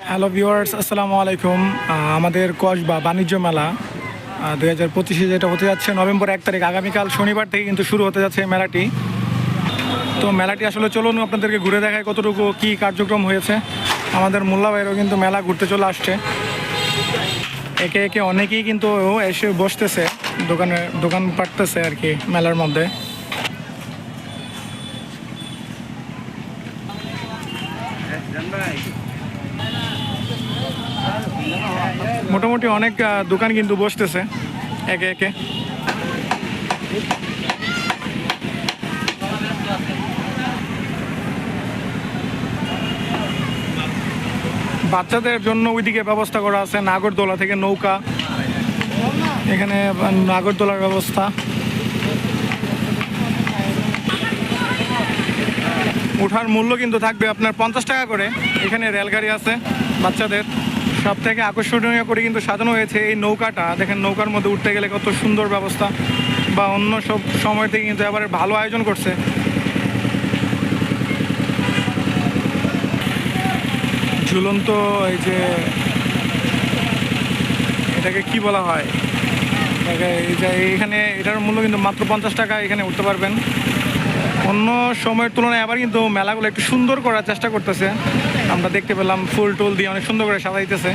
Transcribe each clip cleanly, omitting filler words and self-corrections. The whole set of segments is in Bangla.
হ্যালো ভিউয়ার্স, আসসালামু আলাইকুম। আমাদের কসবা বাণিজ্য মেলা 2025 যেটা হতে যাচ্ছে নভেম্বর 1 তারিখ, আগামীকাল শনিবার থেকে কিন্তু শুরু হতে যাচ্ছে এই মেলাটি। তো মেলাটি আসলে চলুন আপনাদেরকে ঘুরে দেখায় কতটুকু কি কার্যক্রম হয়েছে। আমাদের মোল্লা ভাইয়েরও কিন্তু মেলা ঘুরতে চলে আসছে। একে একে অনেকেই কিন্তু এসে বসতেছে, দোকান পাটতেছে আর কি মেলার মধ্যে। মোটামুটি অনেক দোকান কিন্তু বসতেছে একে একে। বাচ্চাদের জন্য ওইদিকে ব্যবস্থা করা আছে, নাগরদোলা থেকে নৌকা, এখানে নাগরদোলার ব্যবস্থা। ওঠার মূল্য কিন্তু থাকবে আপনার 50 টাকা করে। এখানে রেলগাড়ি আছে বাচ্চাদের। সব থেকে আকর্ষণীয় করে কিন্তু সাজানো হয়েছে এই নৌকাটা। দেখেন নৌকার মধ্যে উঠতে গেলে কত সুন্দর ব্যবস্থা, বা অন্য সব সময় থেকে কিন্তু এবারে ভালো আয়োজন করছে। ঝুলন্ত এই যে এটাকে কি বলা হয়, এখানে এটার মূল্য কিন্তু মাত্র 50 টাকা। এখানে উঠতে পারবেন। অন্য সময়ের তুলনায় আবার কিন্তু মেলাগুলো একটু সুন্দর করার চেষ্টা করতেছে। আমরা দেখতে পেলাম ফুল টুল দিয়ে অনেক সুন্দর করে সাজাইতেছে।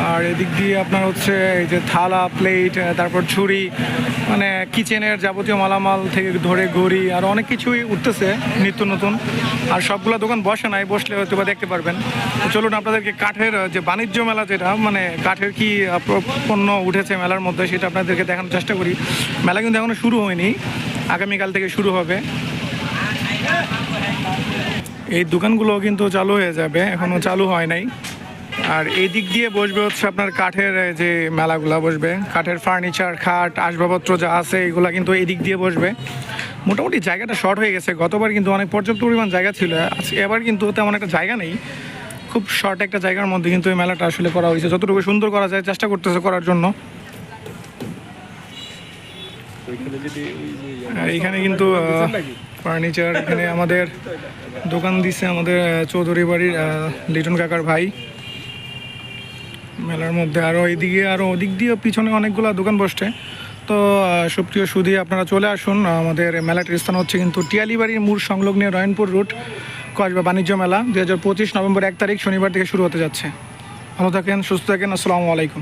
আর এদিক দিয়ে আপনার হচ্ছে এই যে থালা, প্লেট, তারপর ছুরি, মানে কিচেনের যাবতীয় মালামাল থেকে ধরে ঘড়ি আর অনেক কিছুই উঠতেছে নিত্য নতুন। আর সবগুলো দোকান বসে নাই, বসলে হয়তো বা দেখতে পারবেন। তো চলুন আপনাদেরকে কাঠের যে বাণিজ্য মেলা, যেটা মানে কাঠের কি পণ্য উঠেছে মেলার মধ্যে, সেটা আপনাদেরকে দেখানোর চেষ্টা করি। মেলা কিন্তু এখনও শুরু হয়নি, আগামীকাল থেকে শুরু হবে। এই দোকানগুলো কিন্তু চালু হয়ে যাবে, এখনও চালু হয় নাই। আর এই দিক দিয়ে বসবে হচ্ছে আপনার কাঠের যে মেলাগুলো বসবে, কাঠের ফার্নিচার, খাট, আসবাবপত্র যা আছে এগুলো কিন্তু এই দিক দিয়ে বসবে। মোটামুটি জায়গাটা শর্ট হয়ে গেছে। গতবার কিন্তু অনেক পর্যাপ্ত পরিমাণ জায়গা ছিল, এবার কিন্তু তেমন একটা জায়গা নেই। খুব শর্ট একটা জায়গার মধ্যে কিন্তু এই মেলাটা আসলে করা হয়েছে। যতটুকু সুন্দর করা যায় চেষ্টা করতেছে করার জন্য। এইখানে কিন্তু ফার্নিচার, এখানে আমাদের দোকান দিচ্ছে আমাদের চৌধুরী বাড়ির লিটন কাকার ভাই। মেলার মধ্যে আরও এইদিকে আরও ওদিক দিয়ে পিছনে অনেকগুলো দোকান বসছে। তো সুপ্রিয় সুধী, আপনারা চলে আসুন। আমাদের মেলাটির স্থান হচ্ছে কিন্তু টিয়ালিবাড়ির মোড় সংলগ্ন রয়নপুর রুট, কসবা বাণিজ্য মেলা 2025 নভেম্বর 1 তারিখ শনিবার থেকে শুরু হতে যাচ্ছে। ভালো থাকেন, সুস্থ থাকেন। আসসালামু আলাইকুম।